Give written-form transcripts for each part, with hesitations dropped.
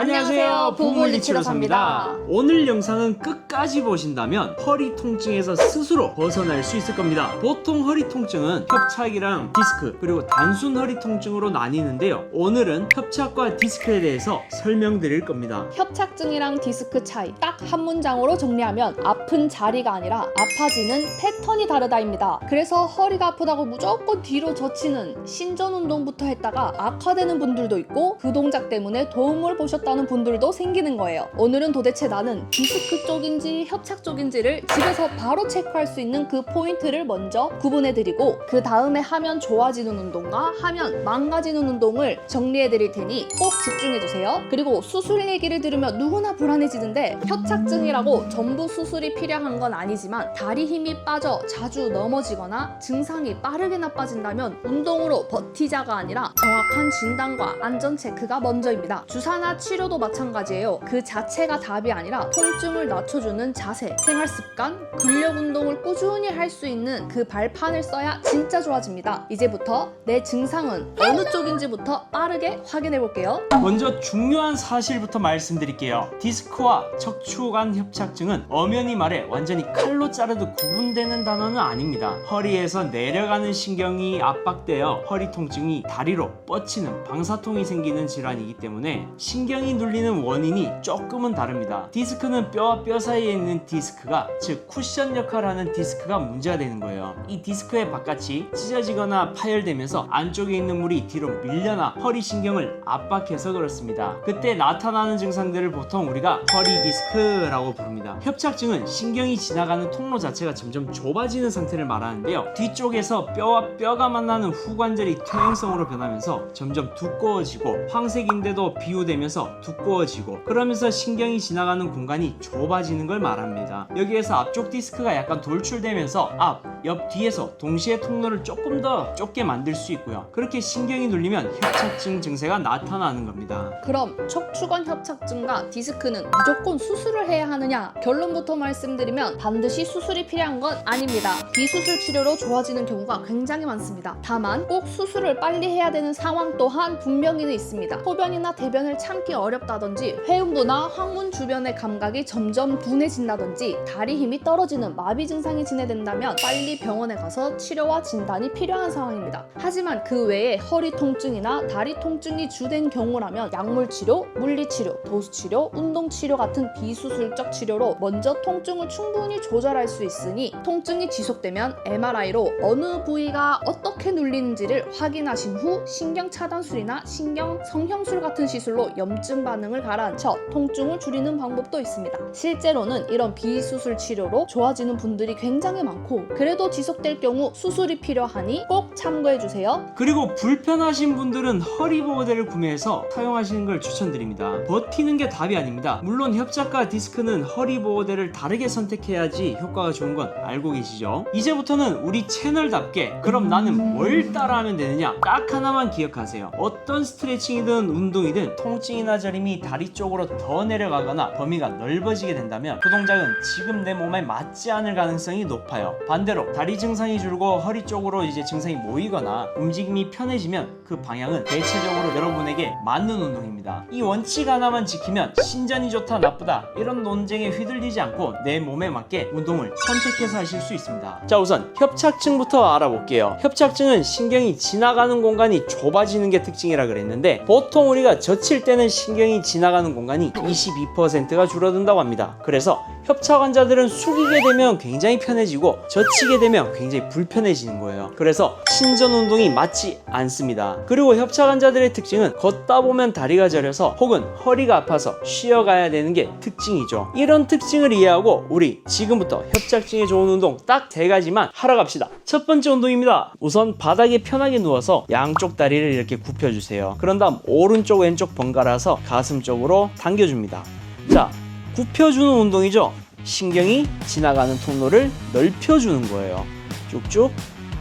안녕하세요, 부물리치료사입니다. 오늘 영상은 끝까지 보신다면 허리 통증에서 스스로 벗어날 수 있을 겁니다. 보통 허리 통증은 협착이랑 디스크 그리고 단순 허리 통증으로 나뉘는데요, 오늘은 협착과 디스크에 대해서 설명드릴 겁니다. 협착증이랑 디스크 차이 딱 한 문장으로 정리하면 아픈 자리가 아니라 아파지는 패턴이 다르다입니다. 그래서 허리가 아프다고 무조건 뒤로 젖히는 신전 운동부터 했다가 악화되는 분들도 있고 그 동작 때문에 도움을 보셨다는 분들도 생기는 거예요. 오늘은 도대체 나는 디스크 쪽인지 협착 쪽인지를 집에서 바로 체크할 수 있는 그 포인트를 먼저 구분해드리고 그 다음에 하면 좋아지는 운동과 하면 망가지는 운동을 정리해드릴 테니 꼭 집중해주세요. 그리고 수술 얘기를 들으면 누구나 불안해지는데 협착증이라고 전부 수술이 필요한 건 아니지만 다리 힘이 빠져 자주 넘어지거나 증상이 빠르게 나빠진다면 운동으로 버티자가 아니라 정확한 진단과 안전 체크가 먼저입니다. 주사나 치료도 마찬가지예요. 그 자체가 답이 아니라 통증을 낮춰주는 자세, 생활습관, 근력 운동을 꾸준히 할 수 있는 그 발판을 써야 진짜 좋아집니다. 이제부터 내 증상은 어느 쪽인지부터 빠르게 확인해 볼게요. 먼저 중요한 사실부터 말씀드릴게요. 디스크와 척추관 협착증은 엄연히 말해 완전히 칼로 자르듯 구분되는 단어는 아닙니다. 허리에서 내려가는 신경이 압박되어 허리 통증이 다리로 뻗치는 방사통이 생기는 질환이기 때문에 신경이 눌리는 원인이 조금은 다릅니다. 디스크는 뼈와 뼈 사이에 있는 디스크가, 즉 쿠션 역할을 하는 디스크가 문제가 되는 거예요. 이 디스크의 바깥이 찢어지거나 파열되면서 안쪽에 있는 물이 뒤로 밀려나 허리 신경을 압박해서 그렇습니다. 그때 나타나는 증상들을 보통 우리가 허리 디스크라고 부릅니다. 협착증은 신경이 지나가는 통로 자체가 점점 좁아지는 상태를 말하는데요, 뒤쪽에서 뼈와 뼈가 만나는 후관절이 퇴행성으로 변하면서 점점 두꺼워지고 황색인데도 비우되면서 두꺼워지고, 그러면서 신경이 지나가는 공간이 좁아지는 걸 말합니다. 여기에서 앞쪽 디스크가 약간 돌출되면서 앞, 옆, 뒤에서 동시에 통로를 조금 더 좁게 만들 수 있고요. 그렇게 신경이 눌리면 협착증 증세가 나타나는 겁니다. 그럼 척추관 협착증과 디스크는 무조건 수술을 해야 하느냐? 결론부터 말씀드리면 반드시 수술이 필요한 건 아닙니다. 비수술 치료로 좋아지는 경우가 굉장히 많습니다. 다만 꼭 수술을 빨리 해야 되는 상황 또한 분명히는 있습니다. 소변이나 대변을 참기 어렵다든지 회음부나 항문 주변의 감각이 점점 둔해진다든지 다리 힘이 떨어지는 마비 증상이 진행된다면 빨리 병원에 가서 치료와 진단이 필요한 상황입니다. 하지만 그 외에 허리 통증이나 다리 통증이 주된 경우라면 약물 치료, 물리 치료, 도수 치료, 운동 치료 같은 비수술적 치료로 먼저 통증을 충분히 조절할 수 있으니 통증이 지속되면 MRI로 어느 부위가 어떻게 눌리는지를 확인하신 후 신경 차단술이나 신경 성형술 같은 시술로 염증 반응을 가라앉혀 통증을 줄이는 방법도 있습니다. 실제로는 이런 비수술 치료로 좋아지는 분들이 굉장히 많고, 그래도 지속될 경우 수술이 필요하니 꼭 참고해주세요. 그리고 불편하신 분들은 허리 보호대를 구매해서 사용하시는 걸 추천드립니다. 버티는 게 답이 아닙니다. 물론 협착과 디스크는 허리 보호대를 다르게 선택해야지 효과가 좋은 건 알고 계시죠? 이제부터는 우리 채널답게 그럼 나는 뭘 따라하면 되느냐, 딱 하나만 기억하세요. 어떤 스트레칭이든 운동이든 통증이나 저림이 다리 쪽으로 더 내려가거나 범위가 넓어지게 된다면 그 동작은 지금 내 몸에 맞지 않을 가능성이 높아요. 반대로 다리 증상이 줄고 허리 쪽으로 이제 증상이 모이거나 움직임이 편해지면 그 방향은 대체적으로 여러분에게 맞는 운동입니다. 이 원칙 하나만 지키면 신전이 좋다 나쁘다 이런 논쟁에 휘둘리지 않고 내 몸에 맞게 운동을 선택해서 하실 수 있습니다. 자, 우선 협착증부터 알아볼게요. 협착증은 신경이 지나가는 공간이 좁아지는 게 특징이라 그랬는데, 보통 우리가 젖힐 때는 신경이 지나가는 공간이 22%가 줄어든다고 합니다. 그래서 협착 환자들은 숙이게 되면 굉장히 편해지고 젖히게 되면 굉장히 불편해지는 거예요. 그래서 신전 운동이 맞지 않습니다. 그리고 협착 환자들의 특징은 걷다 보면 다리가 저려서 혹은 허리가 아파서 쉬어가야 되는 게 특징이죠. 이런 특징을 이해하고 우리 지금부터 협착증에 좋은 운동 딱 3가지만 하러 갑시다. 첫 번째 운동입니다. 우선 바닥에 편하게 누워서 양쪽 다리를 이렇게 굽혀주세요. 그런 다음 오른쪽 왼쪽 번갈아서 가슴 쪽으로 당겨줍니다. 자, 굽혀주는 운동이죠. 신경이 지나가는 통로를 넓혀주는 거예요. 쭉쭉.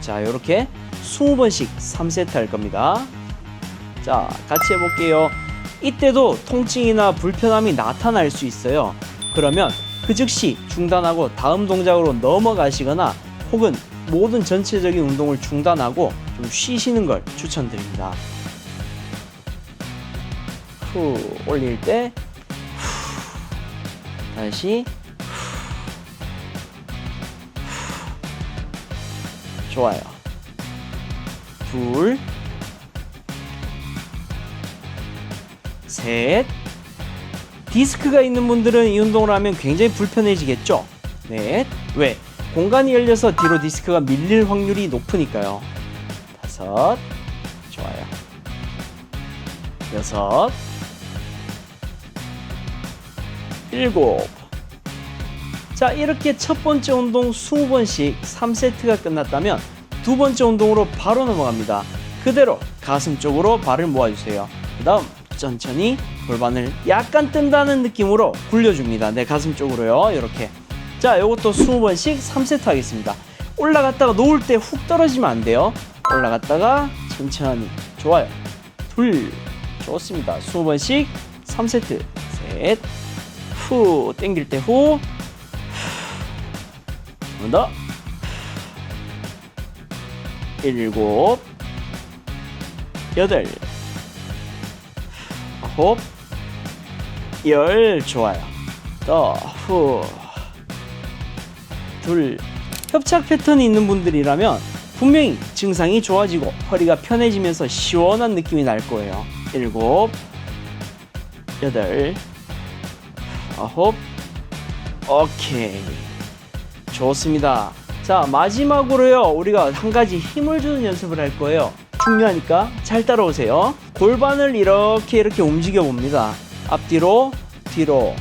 자, 이렇게 20번씩 3세트 할 겁니다. 자, 같이 해볼게요. 이때도 통증이나 불편함이 나타날 수 있어요. 그러면 그 즉시 중단하고 다음 동작으로 넘어가시거나 혹은 모든 전체적인 운동을 중단하고 좀 쉬시는 걸 추천드립니다. 후 올릴 때 다시 좋아요. 둘, 셋. 디스크가 있는 분들은 이 운동을 하면 굉장히 불편해지겠죠? 넷. 왜? 공간이 열려서 뒤로 디스크가 밀릴 확률이 높으니까요. 다섯. 좋아요. 여섯. 일곱. 자, 이렇게 첫 번째 운동 20번씩 3세트가 끝났다면 두 번째 운동으로 바로 넘어갑니다. 그대로 가슴 쪽으로 발을 모아주세요. 그 다음 천천히 골반을 약간 뜬다는 느낌으로 굴려줍니다. 내 가슴 쪽으로요. 이렇게. 자, 요것도 20번씩 3세트 하겠습니다. 올라갔다가 놓을 때 훅 떨어지면 안 돼요. 올라갔다가 천천히. 좋아요. 둘. 좋습니다. 20번씩 3세트. 셋. 후. 땡길 때 후. 한 번 더. 일곱. 여덟. 아홉. 열. 좋아요. 더. 후. 둘. 협착 패턴이 있는 분들이라면 분명히 증상이 좋아지고 허리가 편해지면서 시원한 느낌이 날 거예요. 일곱. 여덟. 아홉. 오케이. 좋습니다. 자, 마지막으로요, 우리가 한 가지 힘을 주는 연습을 할 거예요. 중요하니까 잘 따라오세요. 골반을 이렇게 움직여 봅니다. 앞뒤로, 뒤로,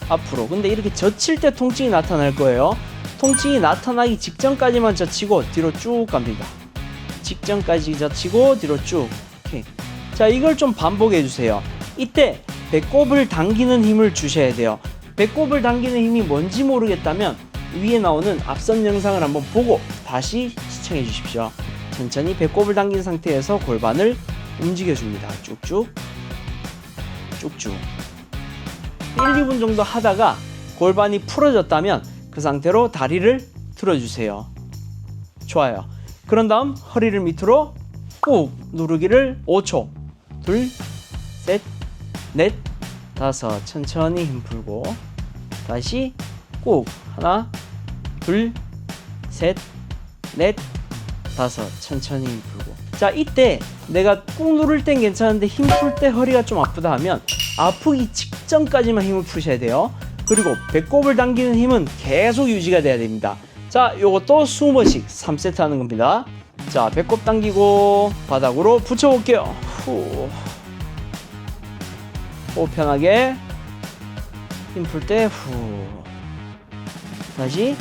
앞으로. 근데 이렇게 젖힐 때 통증이 나타날 거예요. 통증이 나타나기 직전까지만 젖히고 뒤로 쭉 갑니다. 직전까지 젖히고 뒤로 쭉. 오케이. 자, 이걸 좀 반복해 주세요. 이때 배꼽을 당기는 힘을 주셔야 돼요. 배꼽을 당기는 힘이 뭔지 모르겠다면 위에 나오는 앞선 영상을 한번 보고 다시 시청해 주십시오. 천천히 배꼽을 당긴 상태에서 골반을 움직여 줍니다. 쭉쭉 쭉쭉 1, 2분 정도 하다가 골반이 풀어졌다면 그 상태로 다리를 들어주세요. 좋아요. 그런 다음 허리를 밑으로 꾹 누르기를 5초. 둘, 셋, 넷, 다섯. 천천히 힘 풀고 다시 꾹. 하나, 둘, 셋, 넷, 다섯. 천천히 힘 풀고. 자, 이때 내가 꾹 누를 땐 괜찮은데 힘 풀 때 허리가 좀 아프다 하면 아프기 직전까지만 힘을 푸셔야 돼요. 그리고 배꼽을 당기는 힘은 계속 유지가 돼야 됩니다. 자, 요것도 20번씩 3세트 하는 겁니다. 자, 배꼽 당기고 바닥으로 붙여볼게요. 후. 호흡 편하게. 힘 풀 때 후. 다시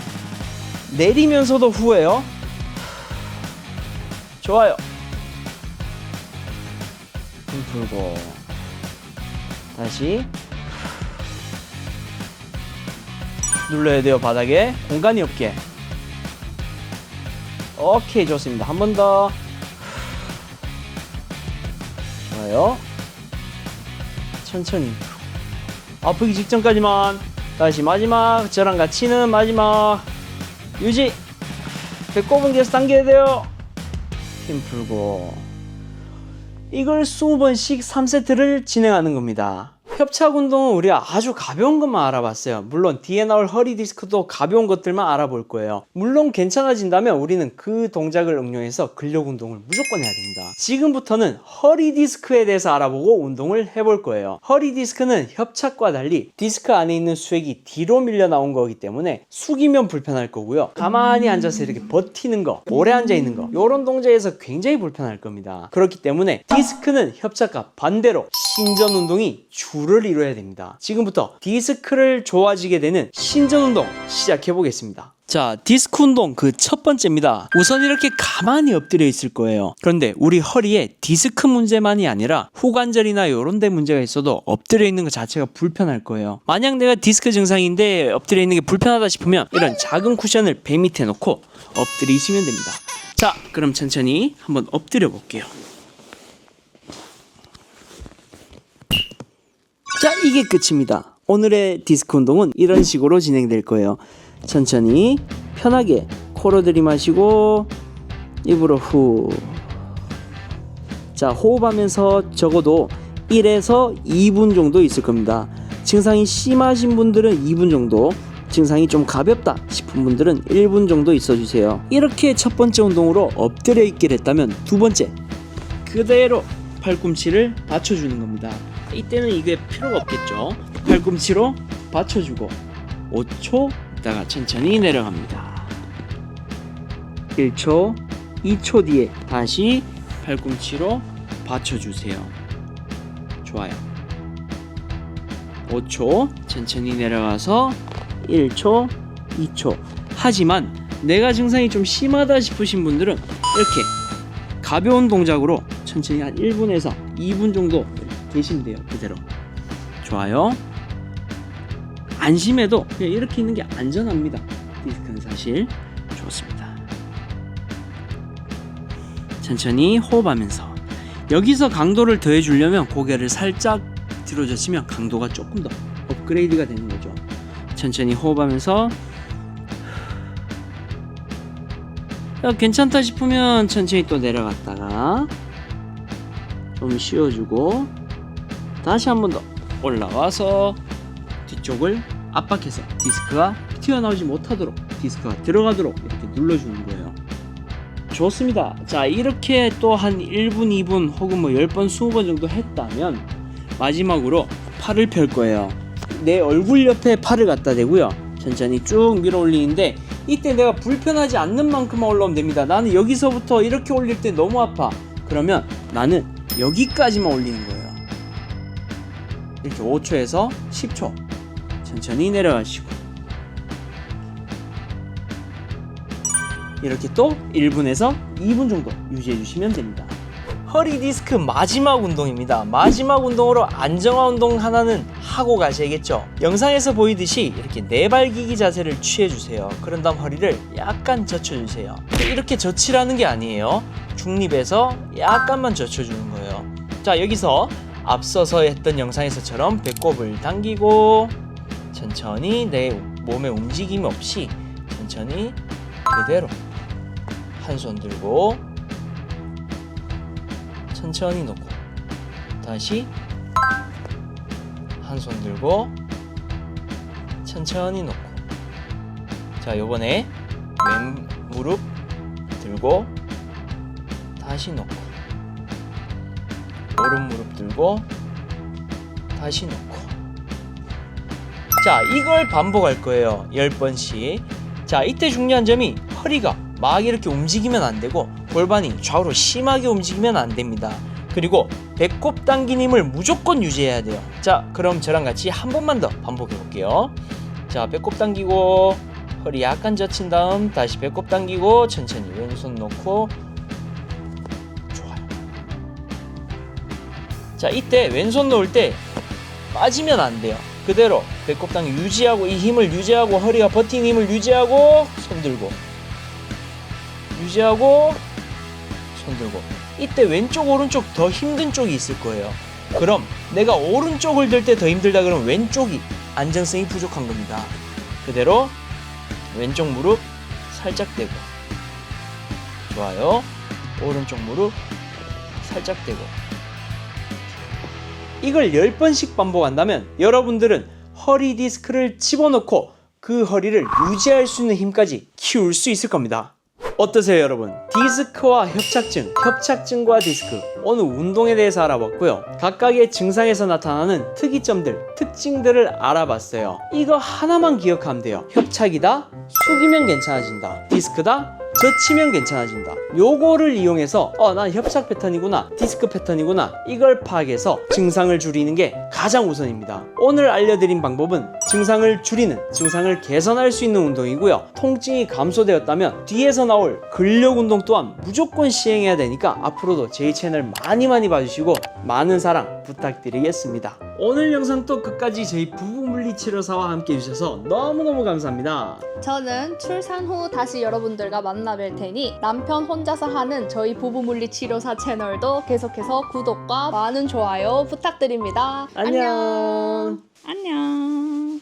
내리면서도 후예요. 좋아요. 힘 풀고 다시 눌러야 돼요. 바닥에 공간이 없게. 오케이, 좋습니다. 한 번 더. 좋아요. 천천히 아프기 직전까지만. 다시 마지막. 저랑 같이는 마지막. 유지. 배꼽은 계속 당겨야 돼요. 힘 풀고. 이걸 20번씩 3세트를 진행하는 겁니다. 협착 운동은 우리가 아주 가벼운 것만 알아봤어요. 물론 뒤에 나올 허리 디스크도 가벼운 것들만 알아볼 거예요. 물론 괜찮아진다면 우리는 그 동작을 응용해서 근력 운동을 무조건 해야 됩니다. 지금부터는 허리 디스크에 대해서 알아보고 운동을 해볼 거예요. 허리 디스크는 협착과 달리 디스크 안에 있는 수액이 뒤로 밀려 나온 거기 때문에 숙이면 불편할 거고요. 가만히 앉아서 이렇게 버티는 거, 오래 앉아 있는 거, 이런 동작에서 굉장히 불편할 겁니다. 그렇기 때문에 디스크는 협착과 반대로 신전 운동이 주를 이뤄야 됩니다. 지금부터 디스크를 좋아지게 되는 신전 운동 시작해 보겠습니다. 자, 디스크 운동 그 첫 번째입니다. 우선 이렇게 가만히 엎드려 있을 거예요. 그런데 우리 허리에 디스크 문제만이 아니라 후관절이나 이런 데 문제가 있어도 엎드려 있는 것 자체가 불편할 거예요. 만약 내가 디스크 증상인데 엎드려 있는 게 불편하다 싶으면 이런 작은 쿠션을 배 밑에 놓고 엎드리시면 됩니다. 자, 그럼 천천히 한번 엎드려 볼게요. 자, 이게 끝입니다. 오늘의 디스크 운동은 이런 식으로 진행될 거예요. 천천히 편하게 코로 들이마시고 입으로 후. 자, 호흡하면서 적어도 1에서 2분 정도 있을 겁니다. 증상이 심하신 분들은 2분 정도, 증상이 좀 가볍다 싶은 분들은 1분 정도 있어주세요. 이렇게 첫 번째 운동으로 엎드려 있기를 했다면 두 번째, 그대로 팔꿈치를 받쳐주는 겁니다. 이때는 이게 필요가 없겠죠. 팔꿈치로 받쳐주고 5초 있다가 천천히 내려갑니다. 1초, 2초 뒤에 다시 팔꿈치로 받쳐주세요. 좋아요. 5초 천천히 내려가서 1초, 2초. 하지만 내가 증상이 좀 심하다 싶으신 분들은 이렇게 가벼운 동작으로 천천히 한 1분에서 2분 정도 계시면 돼요. 그대로. 좋아요. 안심해도 그냥 이렇게 있는 게 안전합니다. 디스크는 사실. 좋습니다. 천천히 호흡하면서, 여기서 강도를 더해주려면 고개를 살짝 뒤로 젖히면 강도가 조금 더 업그레이드가 되는 거죠. 천천히 호흡하면서, 괜찮다 싶으면 천천히 또 내려갔다가 좀 쉬어주고 다시 한 번 더 올라와서 뒤쪽을 압박해서 디스크가 튀어나오지 못하도록, 디스크가 들어가도록 이렇게 눌러주는 거예요. 좋습니다. 자, 이렇게 또 한 1분, 2분 혹은 뭐 10번, 20번 정도 했다면 마지막으로 팔을 펼 거예요. 내 얼굴 옆에 팔을 갖다 대고요. 천천히 쭉 밀어 올리는데, 이때 내가 불편하지 않는 만큼만 올라오면 됩니다. 나는 여기서부터 이렇게 올릴 때 너무 아파. 그러면 나는 여기까지만 올리는 거예요. 이렇게 5초에서 10초 천천히 내려가시고, 이렇게 또 1분에서 2분 정도 유지해 주시면 됩니다. 허리 디스크 마지막 운동입니다. 마지막 운동으로 안정화 운동 하나는 하고 가셔야겠죠. 영상에서 보이듯이 이렇게 내발기기 자세를 취해주세요. 그런 다음 허리를 약간 젖혀주세요. 이렇게 젖히라는 게 아니에요. 중립에서 약간만 젖혀주는 거예요. 자, 여기서 앞서서 했던 영상에서처럼 배꼽을 당기고 천천히 내 몸의 움직임 없이 천천히 그대로 한 손 들고 천천히 놓고 다시 한 손 들고 천천히 놓고, 자, 요번에 왼 무릎 들고 다시 놓고, 오른 무릎 들고 다시 놓고. 자, 이걸 반복할 거예요. 10번씩. 자, 이때 중요한 점이 허리가 막 이렇게 움직이면 안 되고 골반이 좌우로 심하게 움직이면 안 됩니다. 그리고 배꼽 당긴 힘을 무조건 유지해야 돼요. 자, 그럼 저랑 같이 한 번만 더 반복해 볼게요. 자, 배꼽 당기고 허리 약간 젖힌 다음 다시 배꼽 당기고 천천히 왼손 놓고. 좋아요. 자, 이때 왼손 놓을 때 빠지면 안 돼요. 그대로 배꼽 당기 유지하고, 이 힘을 유지하고, 허리가 버티는 힘을 유지하고 손 들고 유지하고 손 들고. 이때 왼쪽 오른쪽 더 힘든 쪽이 있을 거예요. 그럼 내가 오른쪽을 들 때 더 힘들다 그러면 왼쪽이 안정성이 부족한 겁니다. 그대로 왼쪽 무릎 살짝 대고, 좋아요. 오른쪽 무릎 살짝 대고. 이걸 10번씩 반복한다면 여러분들은 허리 디스크를 집어넣고 그 허리를 유지할 수 있는 힘까지 키울 수 있을 겁니다. 어떠세요, 여러분? 디스크와 협착증, 협착증과 디스크, 오늘 운동에 대해서 알아봤고요. 각각의 증상에서 나타나는 특이점들, 특징들을 알아봤어요. 이거 하나만 기억하면 돼요. 협착이다, 숙이면 괜찮아진다. 디스크다, 젖히면 괜찮아진다. 요거를 이용해서 난 협착 패턴이구나, 디스크 패턴이구나, 이걸 파악해서 증상을 줄이는 게 가장 우선입니다. 오늘 알려드린 방법은 증상을 줄이는, 증상을 개선할 수 있는 운동이고요. 통증이 감소되었다면 뒤에서 나올 근력 운동 또한 무조건 시행해야 되니까 앞으로도 제 채널 많이 봐주시고 많은 사랑 부탁드리겠습니다. 오늘 영상도 끝까지 저희 부부물리치료사와 함께 해주셔서 너무너무 감사합니다. 저는 출산 후 다시 여러분들과 만나뵐 테니 남편 혼자서 하는 저희 부부물리치료사 채널도 계속해서 구독과 많은 좋아요 부탁드립니다. 안녕. 안녕.